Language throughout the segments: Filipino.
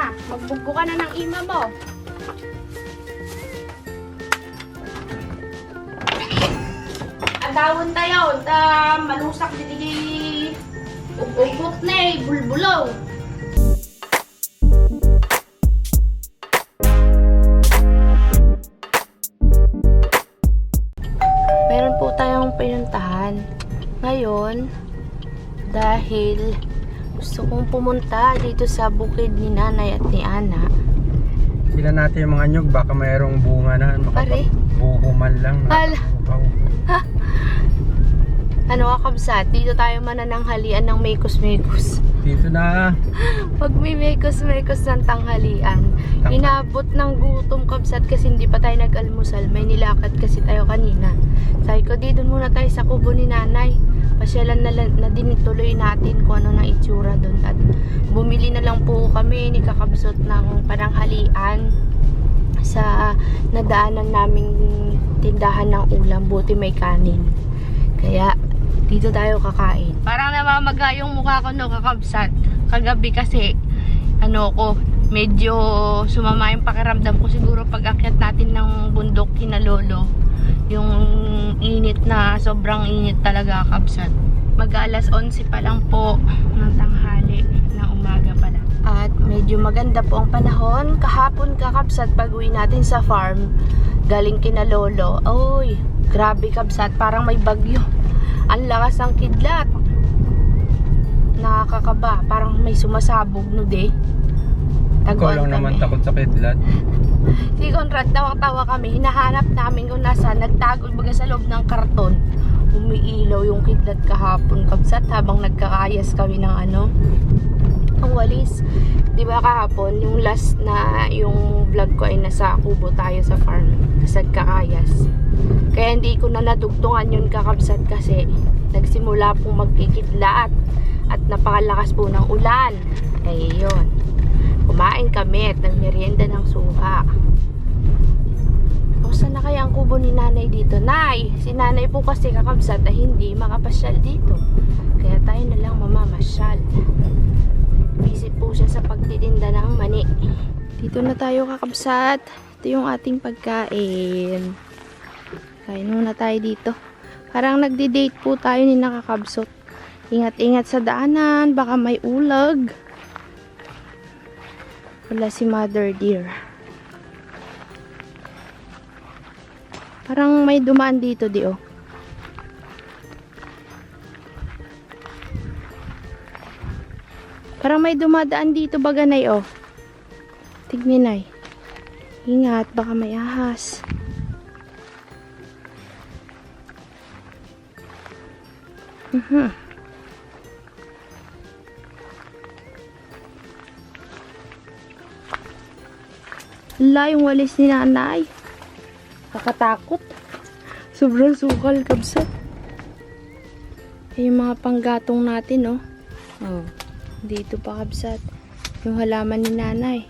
na. Magbugbo ka na ng ima mo. Adawon tayo. Malusak didi ugot na eh. Bulbulaw. Meron po tayong pinuntahan ngayon dahil gusto kong pumunta dito sa bukid ni Nanay at ni Ana. Sila natin yung mga nyug, baka mayroong bunga na. Pare? Buho man lang. Ala. Ano kakabsat? Dito tayo manananghalian ng mekos-mekos. Dito na. Pag may mekos-mekos ng tanghalian, inabot ng gutom kabsat kasi hindi pa tayo nag-almusal. May nilakad kasi tayo kanina. Sabi ko, dito muna tayo sa kubo ni Nanay. Pasyalan na din tuloy natin kung ano ng itsura doon. At bumili na lang po kami ni kakabsot ng pananghalian sa nadaanan naming tindahan ng ulam. Buti may kanin. Kaya dito tayo kakain. Parang namamaga yung mukha ko no kakabsat. Kagabi kasi medyo sumama yung pakiramdam ko siguro pag akyat natin ng bundok kina Lolo. Yung init na sobrang init talaga kakabsat. Mag-alas 11 pa lang po ng tanghali na umaga pala. At medyo maganda po ang panahon. Kahapon kakabsat pag uwi natin sa farm galing kina Lolo. Oy, grabe kabsat, parang may bagyo. Ang lakas ng kidlat. Nakakakaba. Parang may sumasabog no de. Ikaw lang naman takot sa kidlat. Si Conrad, tawang-tawa kami. Hinahanap namin kung nasaan. Nagtago baga sa loob ng karton. Umiilaw yung kidlat kahapon kabsat habang nagkakayas kami ng ang walis. Diba kahapon, yung last na yung vlog ko ay nasa kubo tayo sa farm. Sa Kakayas. Kaya hindi ko na nadugtungan yun kakabsat kasi nagsimula pong magkikidlat at napakalakas po ng ulan. Ayun. Kumain kami at nagmerienda ng suha. O saan na kaya ang kubo ni Nanay dito? Nay! Si Nanay po kasi kakabsat ay hindi makapasyal dito. Kaya tayo na lang mamamasyal. Busy po siya sa pagtitinda ng mani. Dito na tayo kakabsat. Ito yung ating pagkain. Kain muna tayo dito. Parang nagdi-date po tayo ni nakakabsot. Ingat-ingat sa daanan. Baka may ulag. Wala si Mother Dear. Parang may dumaan dito di oh. Parang may dumadaan dito baganay oh. Tigninay. Ingat, baka may ahas. Hala, yung walis ni Nanay. Nakatakot. Sobrang sukal, kabsat. Yung mga panggatong natin, oh. Oh. Dito pa, kabsat. Yung halaman ni Nanay.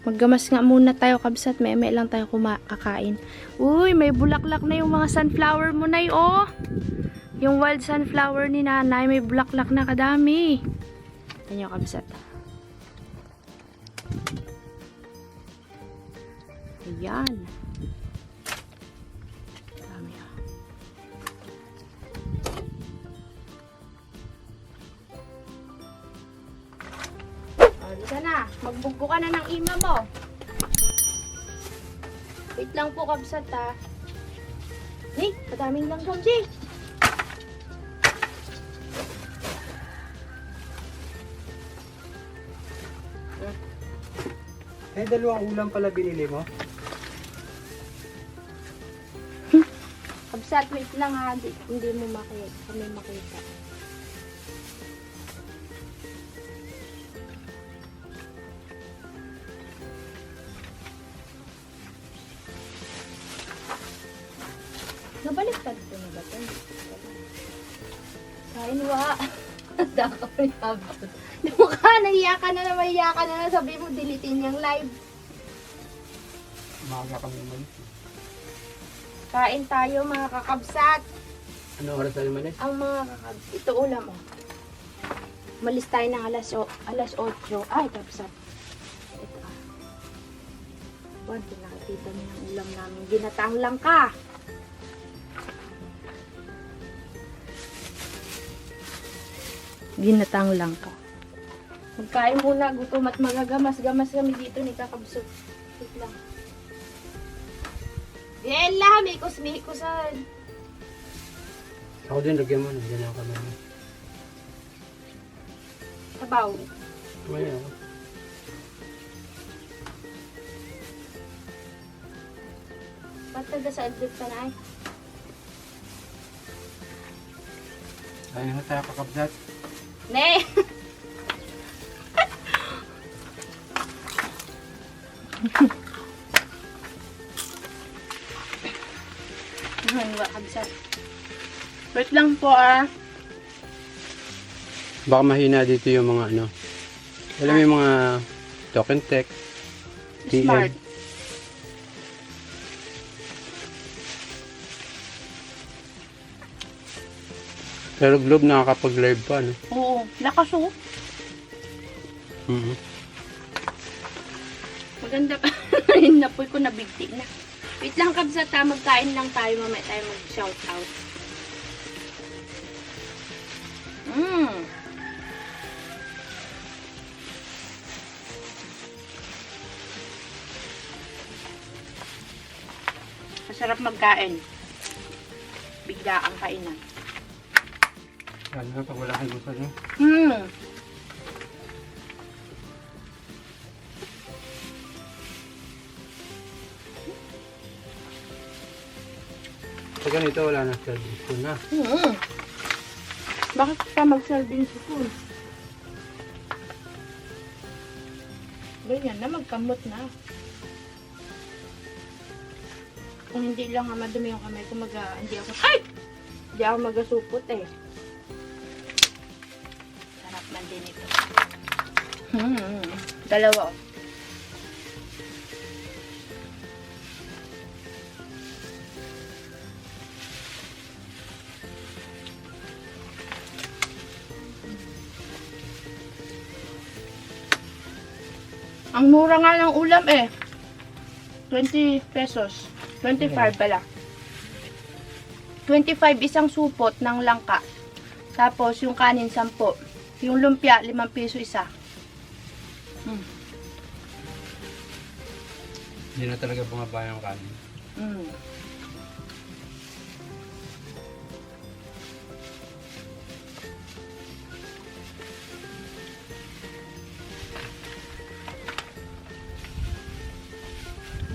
Maggamas nga muna tayo, kabsat. May lang tayo kakain. Uy, may bulaklak na yung mga sunflower mo, Nay, oh. Yung wild sunflower ni Nanay, may bulaklak na kadami. Yan yung kabsat. Ayan. Dami ah. Dito na. Magbugbo ka na ng ima mo. Wait lang po kabsat ha. Hey, kadaming langgam, Jay. Dalawang ulam pala binili mo? Kabsat, wait lang ha. Hindi mo makita. Nabaliktad ko na ba ito? Kain wa. Daka pa ni Kabsat. Mukha, nahiya ka na. Sabi mo, dilitin yung live. Maaga kami naman. Kain tayo mga kakabsat. Ano oras tayo malis? Ang mga kakabsat. Ito ulam oh. Malis tayo ng alas 8. Ay, kabsat. Ito. Buwan, nakikita niyo ang ulam namin. Ginatang langka. Ginatang langka. Magkain muna, gutom at magagamas-gamas kami dito ni Kakabsot. Wait lang. Bella, mikos-mikosan. Ako din, lagyan mo. Lagyan ako kami. Sabaw. May ako. Ba't nagda sa adlip ka na ay? Kaya nga tayo kakabsat. Ne! Kabsat. Wait lang po ah. Baka mahina dito yung mga ano. Alam mo yung mga token tech. Smart. Pero Globe nakakapag-live pa, no? Oo, lakas oh. Maganda pa. Napoy ko nabigti na. Wait lang kabsat ha, magkain lang tayo. Mamaya tayo mag-shout out. Masarap magkain. Bigla ang kainan. Ano nga pag wala kang gusto, no? Pag ganito, wala na service ko na. Bakit ka mag-serving spoon? Ganyan na, magkamot na. Kung hindi lang nga madumi yung kamay ko, hindi ako magasupot eh. Sarap man din ito. Dalawa oh. Ang mura nga ng ulam eh. 20 pesos. 25 pala. 25 isang supot ng langka. Tapos yung kanin 10. Yung lumpia 5 piso isa. Hindi na talaga bumaba yung kanin.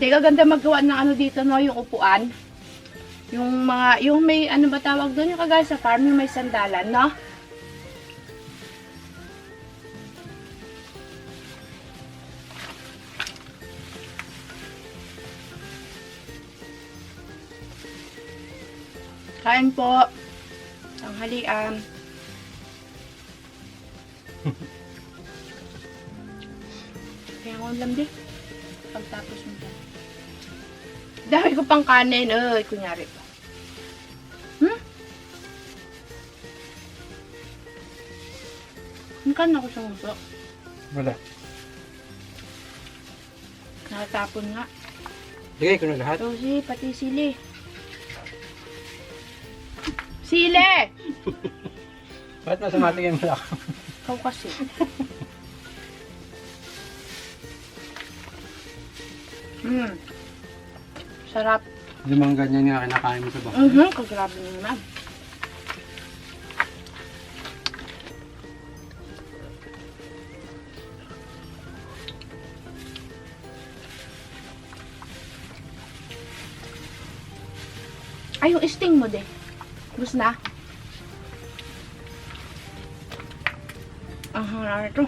Teka, ganda magawa ng ano dito, no, yung upuan. Yung may, ano ba tawag doon, yung kagaya sa farm, yung may sandalan, no? Kain po. Tanghalian. Kaya ko lang din. Pagtapos mo dyan. Dami ko pang kanin. Ay, kunyari pa. Ang kan ako sa nguso. Wala. Nakatapon nga. Ligay ko na lahat. Rosie, pati sili. Sili! Bakit masamatigin mo lang? Ikaw kasi. Sarap. Limang ganyan nga kinakain mo sa bahay. Kagrabe na naman. Ay, yung sting mo din. Gusto na? Aha, ito.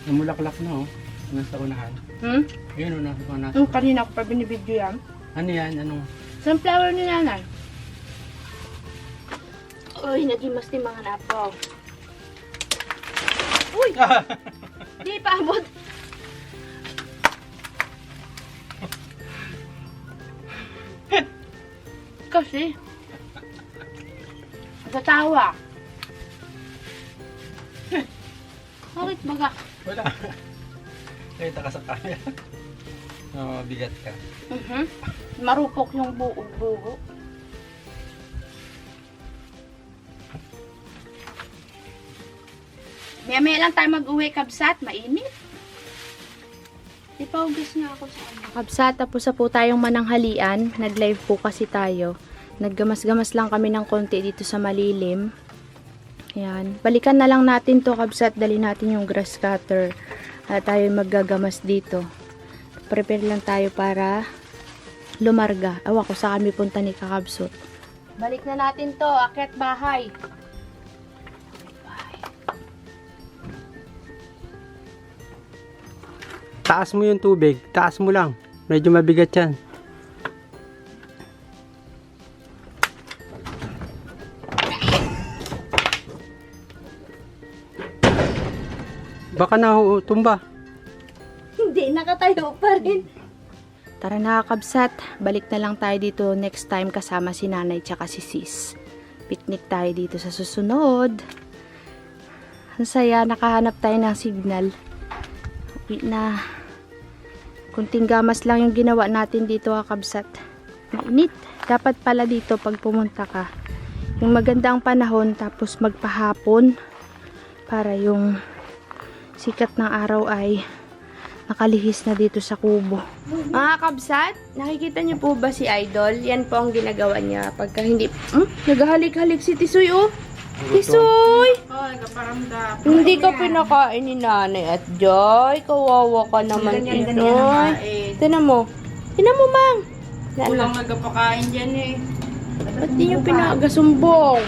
Namulaklak na, oh. Nasa unahan. Ayun, oh, nasa unahan. Kanina ko pa binibidyo yan. Ano yan? Anong? Sunflower ni nanay. Uy, nagimas-timangan ako. Uy! Di pa abot. kasi. Tatawa. Bakit baga? Wala. Nakita ka sa kaya. Bigat ka. Marupok yung buo. Maya-maya lang tayo mag-uwi, kabsat. Mainit. Ipaugas nga ako sa ano. Kabsat, tapos na po tayong mananghalian. Nag-live po kasi tayo. Naggamas-gamas lang kami ng konti dito sa malilim. Ayan. Balikan na lang natin to, kabsat. Dali natin yung grass cutter. At tayo maggagamas dito. Prepare lang tayo para lumarga. Awa ko sa kami punta ni Kakabsot. Balik na natin to. Akyat bahay. Taas mo yung tubig. Taas mo lang. Medyo mabigat yan. Baka nahutumba. Hindi, nakatayo pa rin. Tara na, kabsat. Balik na lang tayo dito next time kasama si nanay tsaka si sis. Picnic tayo dito sa susunod. Ang saya, nakahanap tayo ng signal. Uwi na. Kunting gamas lang yung ginawa natin dito, kabsat. Mainit. Dapat pala dito pag pumunta ka. Yung magandang panahon tapos magpahapon para yung sikat ng araw ay nakalihis na dito sa kubo. Mga kabsat, nakikita niyo po ba si Idol? Yan po ang ginagawa niya pagka hindi... naghahalik-halik si Tisoy, oh. Tisoy! Hindi ka pinakain ni nanay at Joy. Kawawa ka naman, Tisoy. Tinan mo. Tinan mo, Mang. Walang nagpapakain dyan eh. Ba't di niyo pinagasumbong?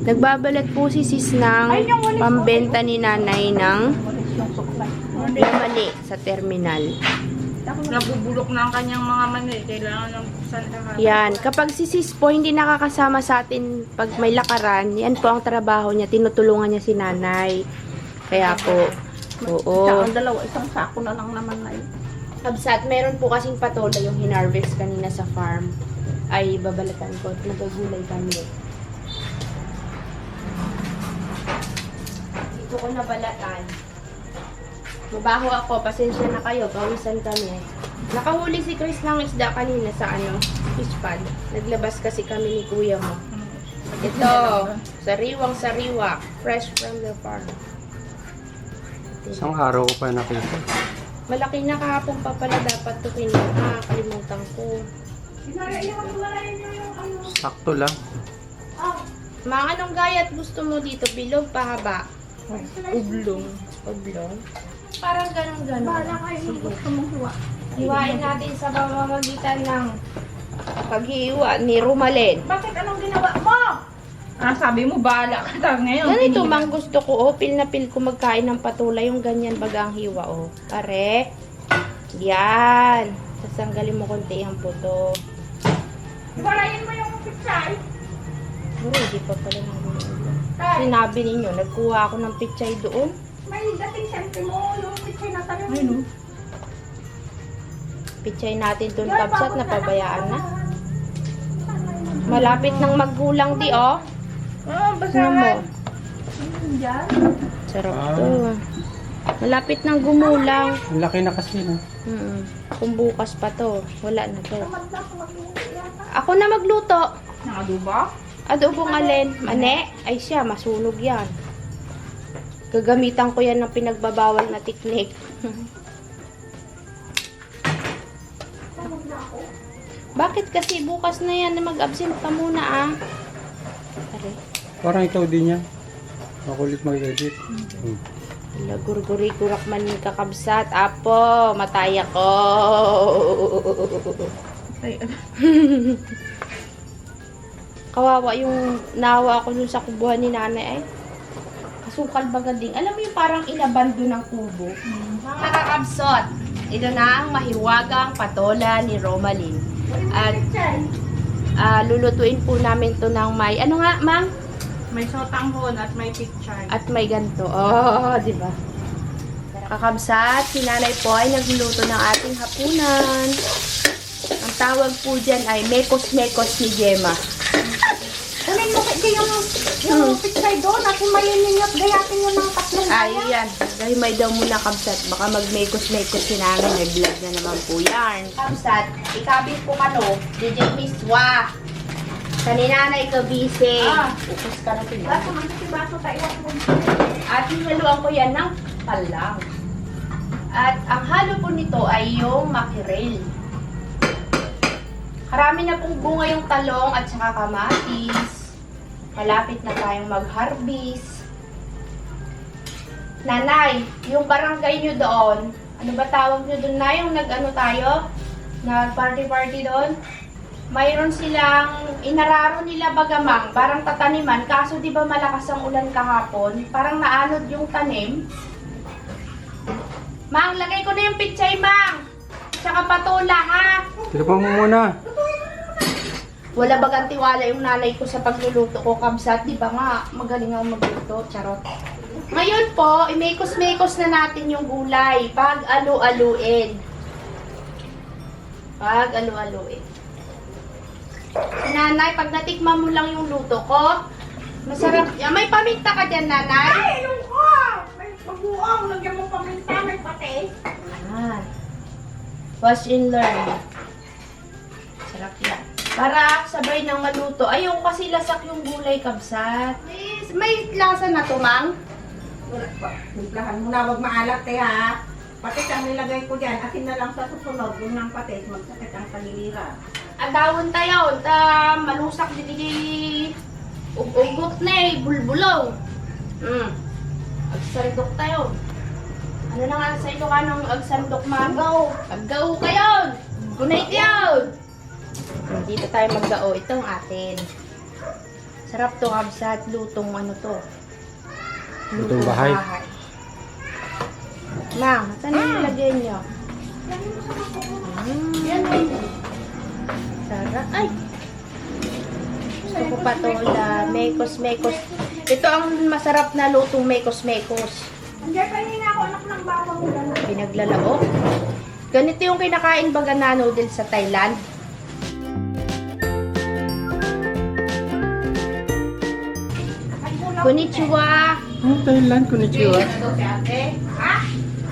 Nagbabalat po si sis ng pambenta ni nanay ng mani sa terminal. Nabubulok na ang kanyang mga mani. Kailangan ng sandahan. Yan. Kapag si sis po hindi nakakasama sa atin pag may lakaran, yan po ang trabaho niya. Tinutulungan niya si nanay. Kaya po, oo. Dalawa, isang sako na lang naman na yun. Kabsat, meron po kasing patola yung hinarvest kanina sa farm. Ay, babalatan ko. Nagagulay kami. Dito ko nabalatan. Mabaho ako. Pasensya na kayo. Pawisan kami. Nakahuli si Chris ng isda kanina sa fish pond. Naglabas kasi kami ni kuya mo. Ito. Sariwang-sariwa. Fresh from the farm. Isang araw ko pa nakita. Malaki na kahapon pa pala dapat ito kinuha. Kalimutan ko. Sakto lang. Mga anong gayat gusto mo dito? Bilog, pahaba? Ublong. Oblong? Parang ganun-ganun. Bahala kayo yung gusto mong hiwa. Hiwain natin sa pamamagitan ng paghiwa ni Rumalin. Bakit anong ginawa mo? Sabi mo, bahala ka tayo ngayon. Ganito mang gusto ko, oh. Pil na pil ko magkain ng patulay. Yung ganyan baga ang hiwa, oh. Pare. Yan. Sasanggalin mo konti ang puto. Walayin mo yung pichay. Hindi pa pala nang sinabi ninyo, nagkuha ako ng pichay doon. May dating sentimo yung pichay na tayo. Ay, no? Pichay natin doon, kabsat, napabayaan na. Malapit nang maggulang di, oh. Ano mo? Diyan. Sarap to. Malapit nang gumulang. Ang laki na kasi, no? Kung bukas pa to, wala na to. Ako na magluto. Nakaduba? Adobong alin? Mane? Ay siya, masunog yan. Gagamitan ko yan ng pinagbabawal na teknik. Bakit kasi bukas na yan na mag-absent ka muna, ah? Aray. Parang ikaw din yan. Makulit mag-edit. Gurguri-gurak man yung kakabsat. Apo, matay ako. Ay, Kawawa yung nawa ko dun sa kubuhan ni nanay. Ay, kasukal bagading. Alam mo yung parang inabando ng kubo? Mga kakabsat, ito na ang mahiwagang patola ni Romalyn. At lulutuin po namin to ng may, ano nga, Mang? may sotanghon at may pichay. At may ganto. Oh, di ba? Kakabsat, si nanay po ay nagluluto ng ating hapunan. Ang Ang tawag po dyan ay mekos-mekos ni Gemma. Kunin mo kasi yung pitsay doon at himayin ninyo at gayatin nyo ng tatlong Ay, yan. May daw muna kabsat. Baka mag-mekos-mekos si namin. May vlog na naman po yan. Kabsat, ikabit po kano. DJ Miswa. Sa ninanay ka bise. Upos ka na ito. Baso, ang baso tayo. At hinaluan ko yan ng palang. At ang halo po nito ay yung makirel. Karami na pong bunga yung talong at saka kamatis. Malapit na tayong mag-harvest. Nanay, yung barangay nyo doon, ano ba tawag nyo doon na? Yung nag-ano tayo? Nag-party-party doon? Mayroon silang, inararo nila bagamang, parang tataniman. Kaso di ba malakas ang ulan kahapon? Parang naanod yung tanim. Mang, lagay ko na yung pitsay, Mang! Tsaka patola, ha? Tira mo muna. Wala bagang tiwala yung nanay ko sa pagluluto ko, kabsat. Di ba nga, magaling ako magluto. Charot. Ngayon po, imekos-mekos na natin yung gulay. Pag-alu-aluin. Pag-alu-aluin. Nanay, pag natikman mo lang yung luto ko, masarap. May paminta ka dyan, nanay? Ay, yung ko! May pag-uong, lagyan mo paminta, may pati. Ah. Watch and learn. Sarap yan. Para sabay nang maluto. Ayaw kasi lasak yung gulay, kabsat. May lasa na to, Mang? Wala pa. Timplahan mo na, huwag maalat kaya. Patis ang nilagay ko dyan. Atin na lang sa susunod. Yung ng patis, magsakit ang panilira. Adawon tayo. Malusak di ugot na eh. Bulbulaw. Agsandok tayo. Ano na nga sa ito ka nung agsandok, magaw? Aggaw kayo. Gunay yun. Dito tayo maggao. Itong atin. Sarap to, kabsat. Lutong ano to. Lutong bahay. Mang, saan yung nilagay nyo? Yan ay. Sarap. Ay! Gusto ko patola. Mekos-mekos. Ito ang masarap na lutong mekos-mekos. Andiyan pa rin ako anak ng bawang ulan. Pinaglalaok. Ganito yung kinakain baga na noodles sa Thailand. Konnichiwa. Oh, Thailand, konnichiwa. Daw si ate. Ha?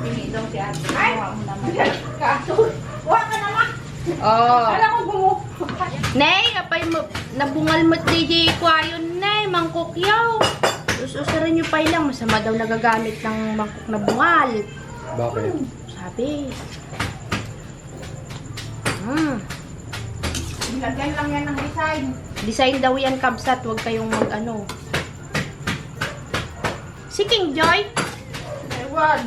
Hindi daw si ate. Ay! Kaso, huwag ka naman. Oh. Alam ko gumo. Nay, apay mo, nabungal mo DJ ko ayon, Nay, mangkokyaw. Usarin nyo pa lang, masama daw nagagamit ng mangkok na bungal. Bakit? Sabi. Nilagyan lang yan ng design. Design daw yan, kabsat, huwag kayong mag-ano. Si King Joy? Ewan.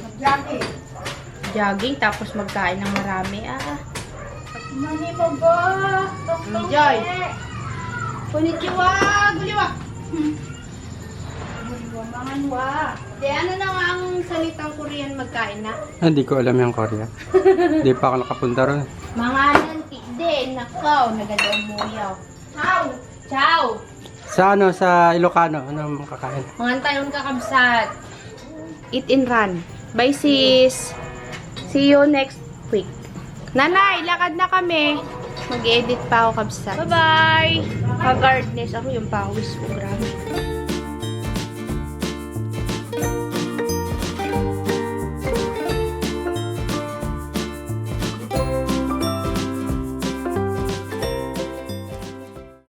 Nagyaki. Jogging, tapos magkain ng marami. Mani mo ba? Joy. Konnichiwa, guliwa. Manganwa. Di, ano na nga ang salitang Korean magkain na? Hindi ko alam yung Korea. Hindi pa ako nakapunta ron. Mga nanti din, nakaw, nagadaw muyaw. How? Ciao! Sa ano, sa Ilocano, ano ang kakain? Mga tayon kakabsat. Eat and run. Bye sis! See you next week. Nanay, lakad na kami. Mag-edit pa ako kabsat. Bye-bye! Pag-gardeners ako yung pawis ko. Grabe.